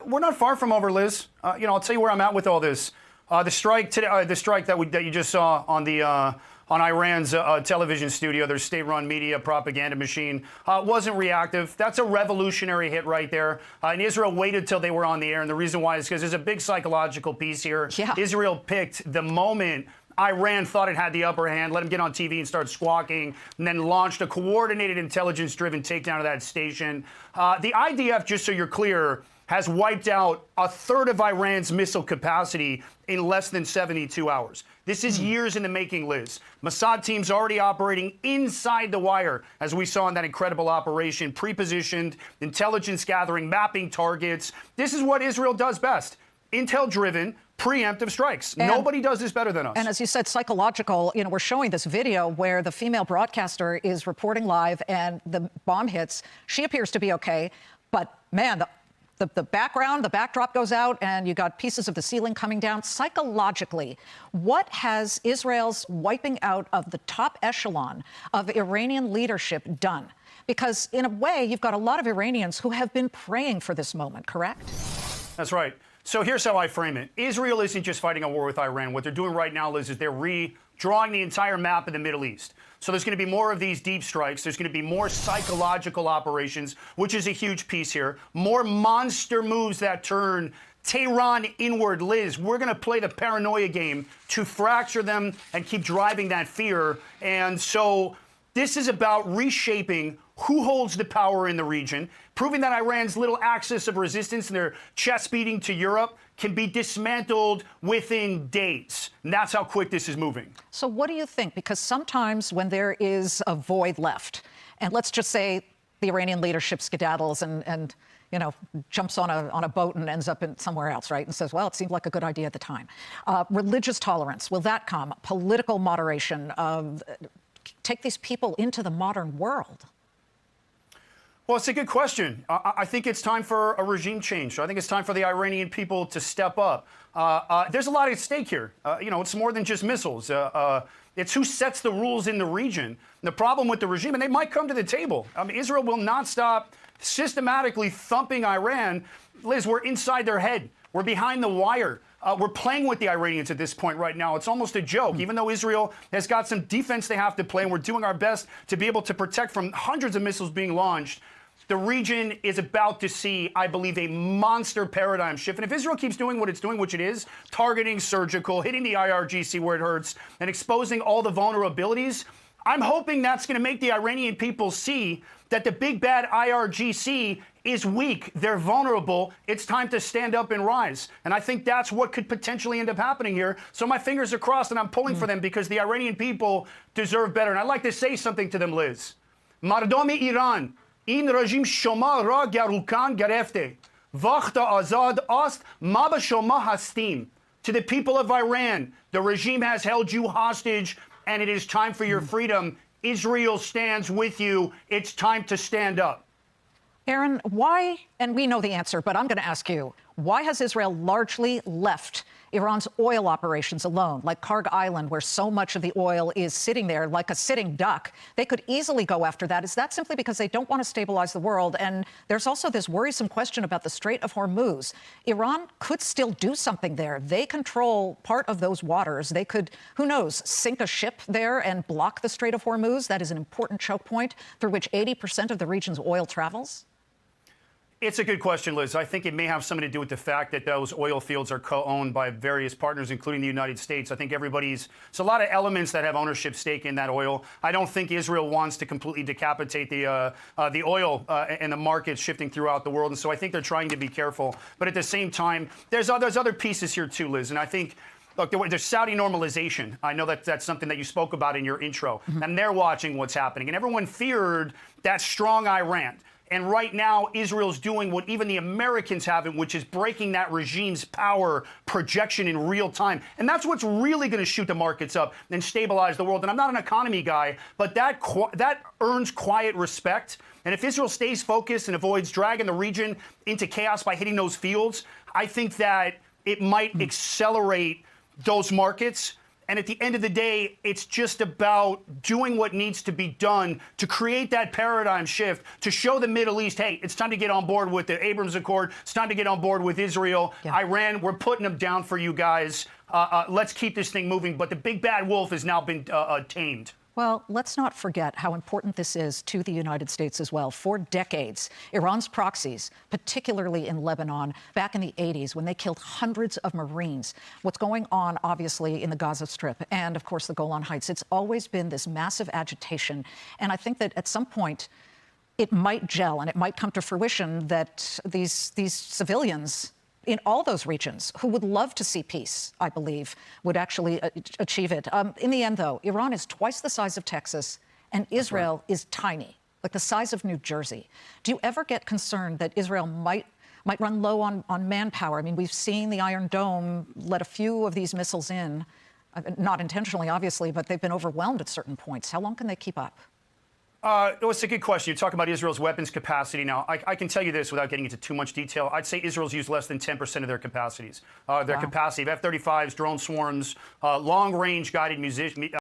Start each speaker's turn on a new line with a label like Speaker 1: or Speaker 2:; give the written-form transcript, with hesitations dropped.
Speaker 1: we're not far from over, Liz. I'll tell you where I'm at with all this. The strike today, the strike that you just saw on the on Iran's television studio, their state-run media propaganda machine, wasn't reactive. That's a revolutionary hit right there. And Israel waited till they were on the air, and the reason why is because there's a big psychological piece here.
Speaker 2: Yeah.
Speaker 1: Israel picked the moment Iran thought it had the upper hand, let him get on TV and start squawking, and then launched a coordinated, intelligence-driven takedown of that station. The IDF, just so you're clear, has wiped out a third of Iran's missile capacity in less than 72 hours. This is years in the making, Liz. Mossad teams already operating inside the wire, as we saw in that incredible operation, pre-positioned, intelligence gathering, mapping targets. This is what Israel does best. Intel-driven, preemptive strikes. Nobody does this better than us.
Speaker 2: And as you said, psychological, we're showing this video where the female broadcaster is reporting live and the bomb hits. She appears to be okay, but man, the background, the backdrop goes out, and you got pieces of the ceiling coming down. Psychologically, what has Israel's wiping out of the top echelon of Iranian leadership done? Because in a way, you've got a lot of Iranians who have been praying for this moment, correct?
Speaker 1: That's right. So here's how I frame it. Israel isn't just fighting a war with Iran. What they're doing right now, Liz, is they're redrawing the entire map of the Middle East. So there's going to be more of these deep strikes. There's going to be more psychological operations, which is a huge piece here. More monster moves that turn Tehran inward, Liz. We're going to play the paranoia game to fracture them and keep driving that fear. And so this is about reshaping who holds the power in the region, proving that Iran's little axis of resistance and their chest beating to Europe can be dismantled within days. And that's how quick this is moving.
Speaker 2: So what do you think? Because sometimes when there is a void left, and let's just say the Iranian leadership skedaddles and jumps on a boat and ends up in somewhere else, right? And says, well, it seemed like a good idea at the time. Religious tolerance, will that come? Political moderation, take these people into the modern world?
Speaker 1: Well, it's a good question. I think it's time for a regime change. I think it's time for the Iranian people to step up. There's a lot at stake here. It's more than just missiles. It's who sets the rules in the region. And the problem with the regime, and they might come to the table. Israel will not stop systematically thumping Iran. Liz, we're inside their head. We're behind the wire. We're playing with the Iranians at this point right now. It's almost a joke. Even though Israel has got some defense they have to play, and we're doing our best to be able to protect from hundreds of missiles being launched, the region is about to see, I believe, a monster paradigm shift. And if Israel keeps doing what it's doing, which it is, targeting surgical, hitting the IRGC where it hurts, and exposing all the vulnerabilities, I'm hoping that's going to make the Iranian people see that the big bad IRGC is weak. They're vulnerable. It's time to stand up and rise. And I think that's what could potentially end up happening here. So my fingers are crossed, and I'm pulling for them because the Iranian people deserve better. And I'd like to say something to them, Liz. Mardomi Iran. این رژیم شما را گروکان گرفته. وقت آزاد است ما به شما هستیم. To the people of Iran, the regime has held you hostage, and it is time for your freedom. Israel stands with you. It's time to stand up.
Speaker 2: Aaron, why, and we know the answer, but I'm going to ask you, why has Israel largely left Iran's oil operations alone, like Karg Island, where so much of the oil is sitting there like a sitting duck? They could easily go after that. Is that simply because they don't want to stabilize the world? And there's also this worrisome question about the Strait of Hormuz. Iran could still do something there. They control part of those waters. They could, who knows, sink a ship there and block the Strait of Hormuz. That is an important choke point through which 80% of the region's oil travels.
Speaker 1: It's a good question, Liz. I think it may have something to do with the fact that those oil fields are co-owned by various partners, including the United States. I think there's a lot of elements that have ownership stake in that oil. I don't think Israel wants to completely decapitate the oil and the markets shifting throughout the world. And so I think they're trying to be careful. But at the same time, there's other pieces here too, Liz. And I think, look, there's Saudi normalization. I know that that's something that you spoke about in your intro. And they're watching what's happening. And everyone feared that strong Iran. And right now, Israel's doing what even the Americans haven't, which is breaking that regime's power projection in real time. And that's what's really going to shoot the markets up and stabilize the world. And I'm not an economy guy, but that earns quiet respect. And if Israel stays focused and avoids dragging the region into chaos by hitting those fields, I think that it might accelerate those markets And at the end of the day, it's just about doing what needs to be done to create that paradigm shift, to show the Middle East, hey, it's time to get on board with the Abrams Accord. It's time to get on board with Israel. Yeah. Iran, we're putting them down for you guys. Let's keep this thing moving. But the big bad wolf has now been tamed.
Speaker 2: Well, let's not forget how important this is to the United States as well. For decades, Iran's proxies, particularly in Lebanon, back in the 80s, when they killed hundreds of Marines, what's going on, obviously, in the Gaza Strip and, of course, the Golan Heights, it's always been this massive agitation. And I think that at some point, it might gel and it might come to fruition that these civilians in all those regions who would love to see peace, I believe, would actually achieve it. In the end, though, Iran is twice the size of Texas and Israel is tiny, like the size of New Jersey. Do you ever get concerned that Israel might run low on manpower? I mean, we've seen the Iron Dome let a few of these missiles in, not intentionally, obviously, but they've been overwhelmed at certain points. How long can they keep up?
Speaker 1: It's a good question. You talk about Israel's weapons capacity. Now, I can tell you this without getting into too much detail. I'd say Israel's used less than 10% of their capacities. Their capacity of F-35s, drone swarms, long-range guided